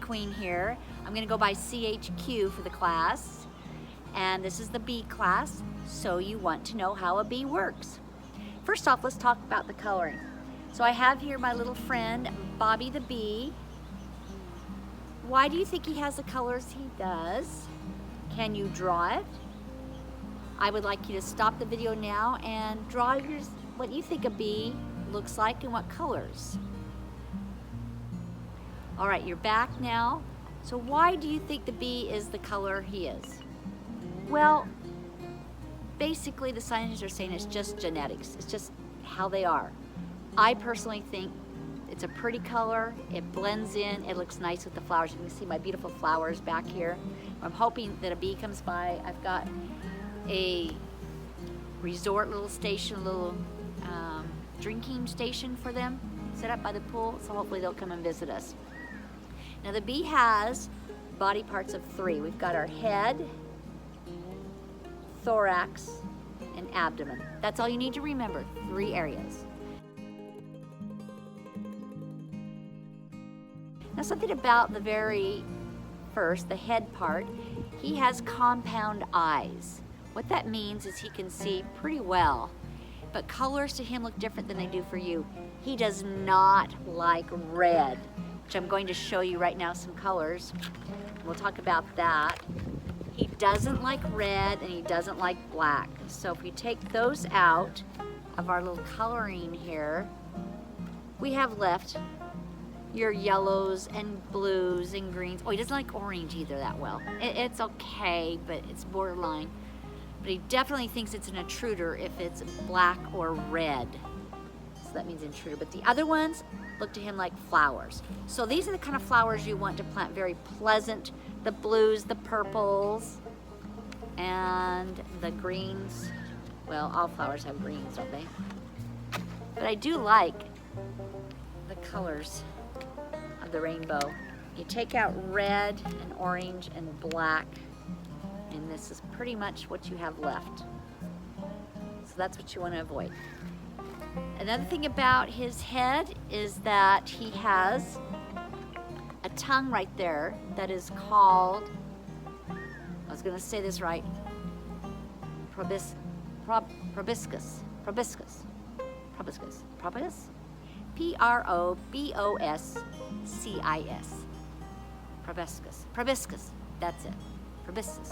queen here. I'm going to go by CHQ for the class, and this is the bee class, so you want to know how a bee works. First off, let's talk about the coloring. So I have here my little friend, Bobby the bee. Why do you think he has the colors he does? Can you draw it? I would like you to stop the video now and draw what you think a bee looks like and what colors. All right, you're back now. So why do you think the bee is the color he is? Well, basically the scientists are saying it's just genetics. It's just how they are. I personally think it's a pretty color. It blends in. It looks nice with the flowers. You can see my beautiful flowers back here. I'm hoping that a bee comes by. I've got a resort little station, little drinking station for them set up by the pool, so hopefully they'll come and visit us. Now the bee has body parts of 3. We've got our head, thorax, and abdomen. That's all you need to remember, 3 areas. Now something about the very first, the head part, he has compound eyes. What that means is he can see pretty well, but colors to him look different than they do for you. He does not like red, which I'm going to show you right now some colors. We'll talk about that. He doesn't like red and he doesn't like black. So if we take those out of our little coloring here, we have left your yellows and blues and greens. Oh, he doesn't like orange either that well. It's okay, but it's borderline. But he definitely thinks it's an intruder if it's black or red. So that means intruder. But the other ones look to him like flowers. So these are the kind of flowers you want to plant. Very pleasant. The blues, the purples, and the greens. Well, all flowers have greens, don't they? But I do like the colors of the rainbow. You take out red and orange and black, and this is pretty much what you have left. So that's what you want to avoid. Another thing about his head is that he has a tongue right there that is called, I was going to say this right, proboscis. P-R-O-B-O-S-C-I-S. Proboscis. That's it. Proboscis.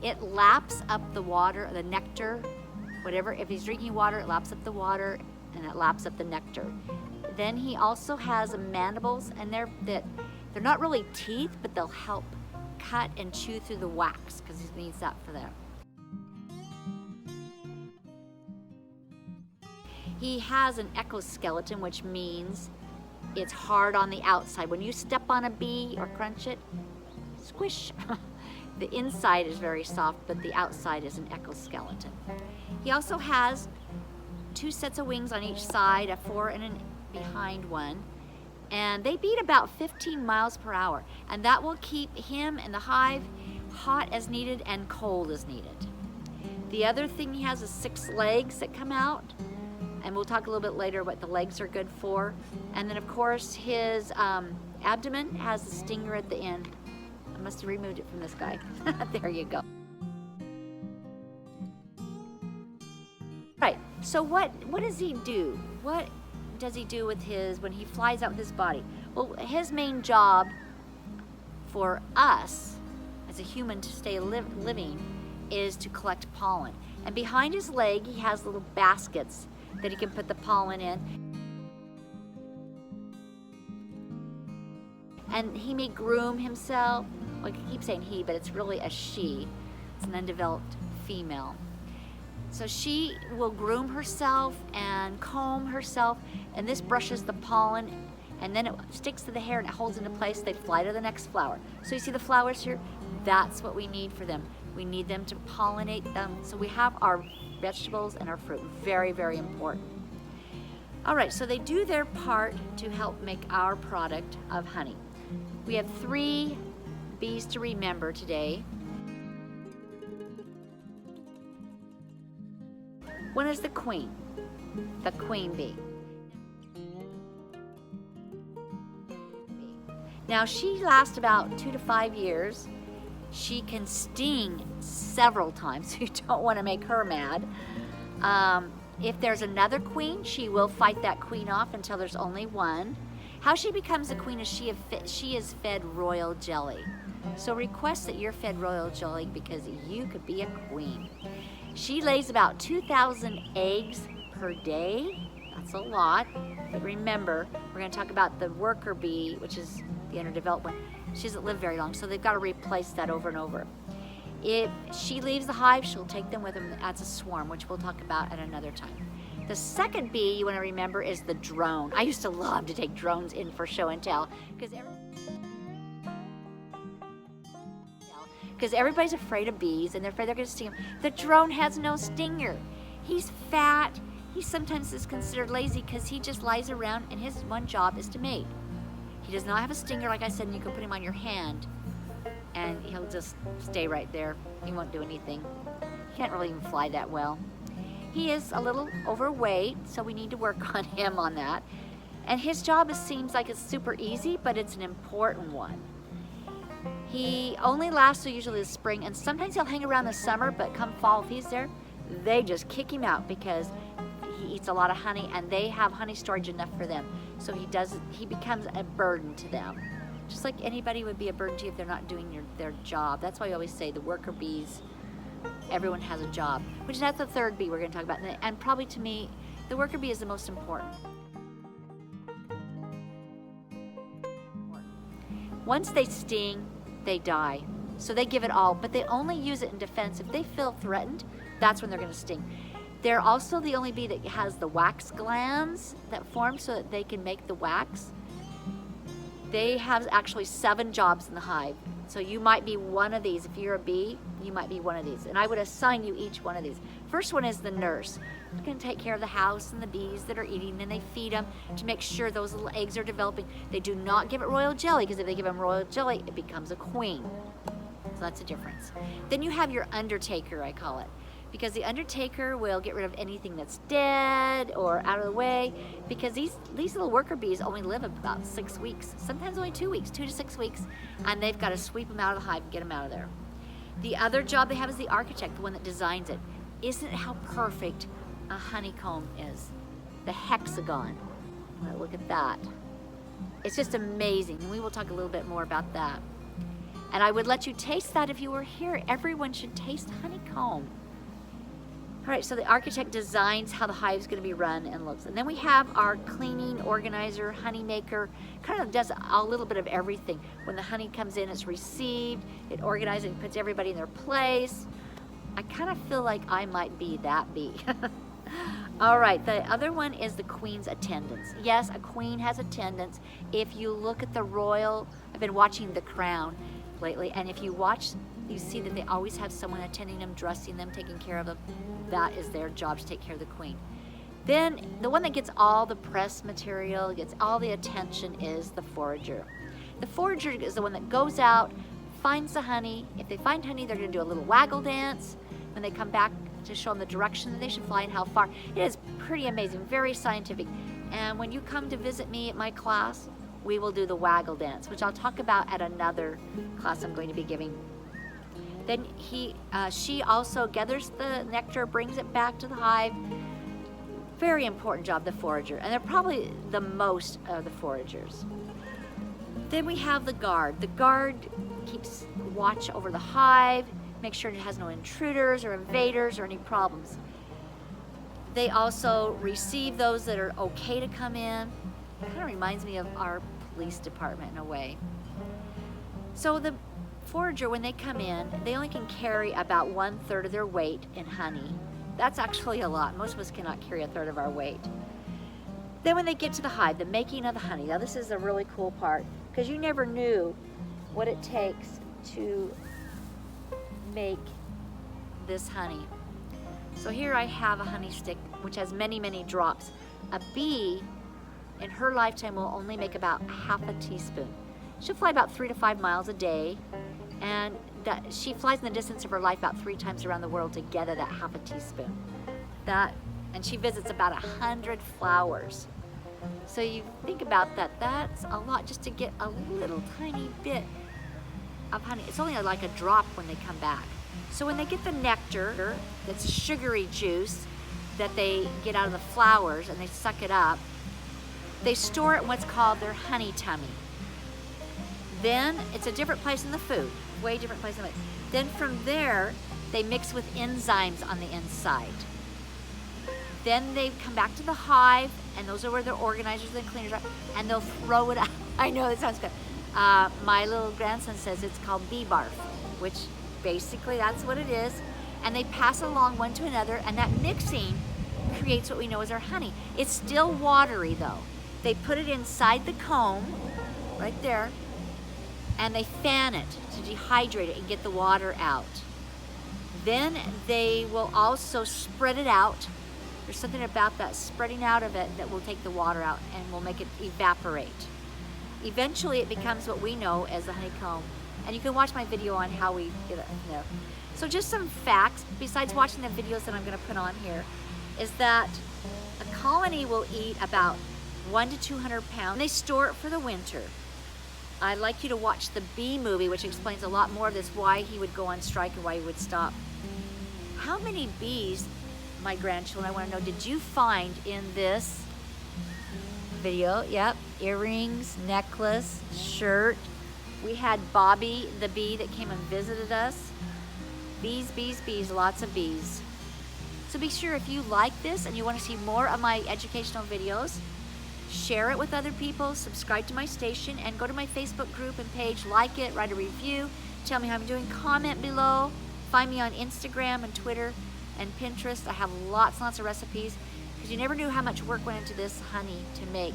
It laps up the water, the nectar, whatever. If he's drinking water, it laps up the water and it laps up the nectar. Then he also has mandibles, and they're not really teeth, but they'll help cut and chew through the wax because he needs that for that. He has an exoskeleton, which means it's hard on the outside. When you step on a bee or crunch it, squish. The inside is very soft, but the outside is an exoskeleton. He also has 2 sets of wings on each side, a fore and a behind one, and they beat about 15 miles per hour, and that will keep him and the hive hot as needed and cold as needed. The other thing he has is 6 legs that come out, and we'll talk a little bit later what the legs are good for. And then of course his abdomen has a stinger at the end. I must have removed it from this guy. There you go. Right, so what does he do? What does he do with when he flies out with his body? Well, his main job for us as a human to stay living is to collect pollen. And behind his leg, he has little baskets that he can put the pollen in. And he may groom himself. Well, I keep saying he, but it's really a she. It's an undeveloped female. So she will groom herself and comb herself, and this brushes the pollen, and then it sticks to the hair and it holds into place. They fly to the next flower. So you see the flowers here? That's what we need for them. We need them to pollinate them. So we have our vegetables and our fruit. Very, very important. All right, so they do their part to help make our product of honey. We have 3 bees to remember today. One is the queen bee. Now she lasts about 2 to 5 years. She can sting several times, so you don't want to make her mad. If there's another queen, she will fight that queen off until there's only one. How she becomes a queen is she is fed royal jelly. So request that you're fed royal jelly because you could be a queen. She lays about 2,000 eggs per day. That's a lot. But remember, we're going to talk about the worker bee, which is the underdeveloped one. She doesn't live very long, so they've got to replace that over and over. If she leaves the hive, she'll take them with her as a swarm, which we'll talk about at another time. The second bee you want to remember is the drone. I used to love to take drones in for show and tell because everybody's afraid of bees and they're afraid they're going to sting them. The drone has no stinger. He's fat. He sometimes is considered lazy because he just lies around and his one job is to mate. He does not have a stinger, like I said, and you can put him on your hand and he'll just stay right there. He won't do anything. He can't really even fly that well. He is a little overweight, so we need to work on him on that. And his job seems like it's super easy, but it's an important one. He only lasts till usually the spring, and sometimes he'll hang around the summer, but come fall, if he's there, they just kick him out because he eats a lot of honey and they have honey storage enough for them. So he becomes a burden to them. Just like anybody would be a burden to you if they're not doing their job. That's why I always say the worker bees, everyone has a job, which that's the third bee we're going to talk about. And probably to me, the worker bee is the most important. Once they sting, they die. So they give it all, but they only use it in defense. If they feel threatened, that's when they're going to sting. They're also the only bee that has the wax glands that form so that they can make the wax. They have actually 7 jobs in the hive. So you might be one of these. If you're a bee, you might be one of these. And I would assign you each one of these. First one is the nurse. They're going to take care of the house and the bees that are eating, and they feed them to make sure those little eggs are developing. They do not give it royal jelly, because if they give them royal jelly, it becomes a queen. So that's the difference. Then you have your undertaker, I call it, because the undertaker will get rid of anything that's dead or out of the way, because these little worker bees only live about 6 weeks, sometimes only 2 weeks, 2 to 6 weeks, and they've got to sweep them out of the hive and get them out of there. The other job they have is the architect, the one that designs it. Isn't it how perfect a honeycomb is? The hexagon. Well, look at that. It's just amazing, and we will talk a little bit more about that. And I would let you taste that if you were here. Everyone should taste honeycomb. All right, so the architect designs how the hive is going to be run and looks. And then we have our cleaning organizer, honey maker, kind of does a little bit of everything. When the honey comes in, it's received, it organizes and puts everybody in their place. I kind of feel like I might be that bee. All right, the other one is the queen's attendants. Yes, a queen has attendants. If you look at the royal, I've been watching The Crown lately, and if you watch, you see that they always have someone attending them, dressing them, taking care of them. That is their job, to take care of the queen. Then the one that gets all the press material, gets all the attention, is the forager. The forager is the one that goes out, finds the honey. If they find honey, they're going to do a little waggle dance when they come back to show them the direction that they should fly and how far. It is pretty amazing, very scientific. And when you come to visit me at my class, we will do the waggle dance, which I'll talk about at another class I'm going to be giving. Then she also gathers the nectar, brings it back to the hive. Very important job, the forager, and they're probably the most of the foragers. Then we have the guard. The guard keeps watch over the hive, make sure it has no intruders or invaders or any problems. They also receive those that are okay to come in. It kind of reminds me of our police department in a way. So the forager, when they come in, they only can carry about 1/3 of their weight in honey. That's actually a lot. Most of us cannot carry 1/3 of our weight. Then when they get to the hive, the making of the honey. Now this is a really cool part, because you never knew what it takes to make this honey. So here I have a honey stick which has many, many drops. A bee in her lifetime will only make about half a teaspoon. She'll fly about 3 to 5 miles a day, and she flies in the distance of her life about 3 times around the world to gather that half a teaspoon. And she visits about 100 flowers. So you think about that, that's a lot just to get a little tiny bit of honey. It's only like a drop when they come back. So when they get the nectar, that's sugary juice that they get out of the flowers and they suck it up, they store it in what's called their honey tummy. Then it's a different place in the food, way different place in the food. Then from there, they mix with enzymes on the inside. Then they come back to the hive, and those are where their organizers and cleaners are, and they'll throw it out. I know, that sounds good. My little grandson says it's called bee barf, which basically that's what it is. And they pass it along one to another, and that mixing creates what we know as our honey. It's still watery though. They put it inside the comb, right there, and they fan it to dehydrate it and get the water out. Then they will also spread it out. There's something about that spreading out of it that will take the water out and will make it evaporate. Eventually it becomes what we know as the honeycomb. And you can watch my video on how we get it there. So just some facts, besides watching the videos that I'm gonna put on here, is that a colony will eat about 100 to 200 pounds. They store it for the winter. I'd like you to watch the Bee movie, which explains a lot more of this, why he would go on strike and why he would stop. How many bees, my grandchildren, I want to know, did you find in this video? Yep, earrings, necklace, shirt. We had Bobby, the bee that came and visited us. Bees, bees, bees, lots of bees. So be sure, if you like this and you want to see more of my educational videos, share it with other people, subscribe to my station, and go to my Facebook group and page, like it, write a review, tell me how I'm doing, comment below, find me on Instagram and Twitter and Pinterest. I have lots and lots of recipes, because you never knew how much work went into this honey to make.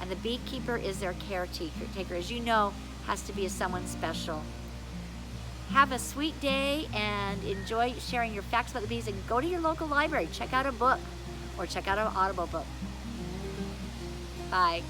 And the beekeeper is their caretaker, as you know, has to be someone special. Have a sweet day and enjoy sharing your facts about the bees, and go to your local library, check out a book or check out an Audible book. Bye.